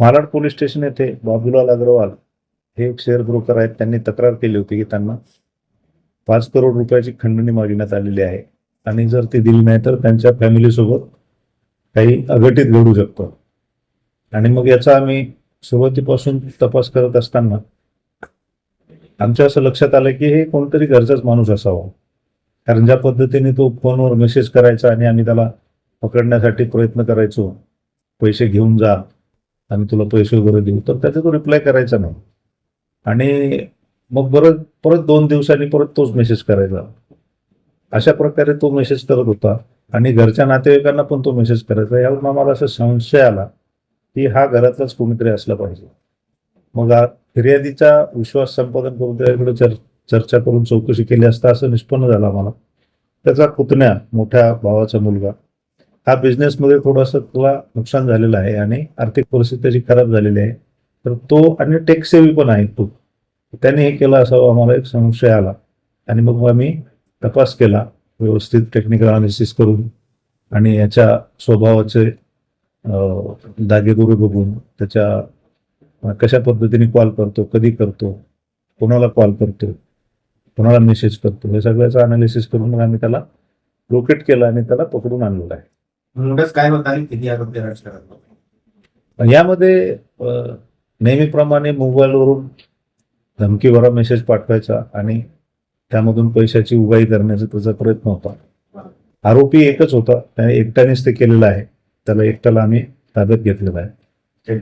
Malad police station येथे बाबूलाल अग्रवाल हे एक शेअर ब्रोकर आहेत. त्यांनी तक्रार केली होती की त्यांना 5 करोड रुपयाची खंडणी मागण्यात आलेली आहे आणि जर ती दिली नाही तर त्यांच्या फॅमिलीसोबत काही अघटित घडू शकतं. आणि मग याचा आम्ही सुरुवातीपासून तपास करत असताना आमच्या असं लक्षात आलं की हे कोणतरी घरचाच माणूस असावा. कारण ज्या पद्धतीने तो फोनवर मेसेज करायचा आणि आम्ही त्याला पकडण्यासाठी प्रयत्न करायचो, पैसे घेऊन जा, आम्ही तुला पैसे वगैरे देऊ, तर त्याचा तो रिप्लाय करायचा नाही. आणि मग परत 2 दिवसांनी परत तोच मेसेज करायचा. अशा प्रकारे तो मेसेज करत होता आणि घरच्या नातेवाईकांना पण तो मेसेज करायचा. यावरून आम्हाला असा संशय आला की हा घरातलाच कोणीतरी असला पाहिजे. मग फिर्यादीचा विश्वास संपादन करून त्याकडे चर्चा करून चौकशी केली असता असं निष्पन्न झालं आम्हाला. त्याचा पुतण्या, मोठ्या भावाचा मुलगा, हा बिझनेसमध्ये थोडंसं तुला नुकसान झालेलं आहे आणि आर्थिक परिस्थिती त्याची खराब झालेली आहे, तर तो आणि टेक सेवी पण आहे तो, त्याने हे केलं असावं आम्हाला एक संशय आला. आणि मग आम्ही तपास केला व्यवस्थित टेक्निकल अनालिसिस करून आणि याच्या स्वभावाचे दागेदोरे बघून, त्याच्या कशा पद्धतीने कॉल करतो, कधी करतो, कोणाला कॉल करतो, कोणाला मेसेज करतो, हे सगळ्याचं अनालिसिस करून मग आम्ही त्याला लोकेट केलं आणि त्याला पकडून आणलेलं आहे. नोटीस काय होता आणि किती आरोपी अरेस्ट करत यामध्ये नेहमीप्रमाणे मोबाईलवरून धमकीभरा मेसेज पाठवायचा आणि त्यामधून पैशाची उगाही करण्याचा त्याचा प्रयत्न होता. आरोपी एकच होता, त्याने एकट्यानेच ते केलेलं आहे. त्याला एकट्याला आम्ही ताब्यात घेतलेलं आहे.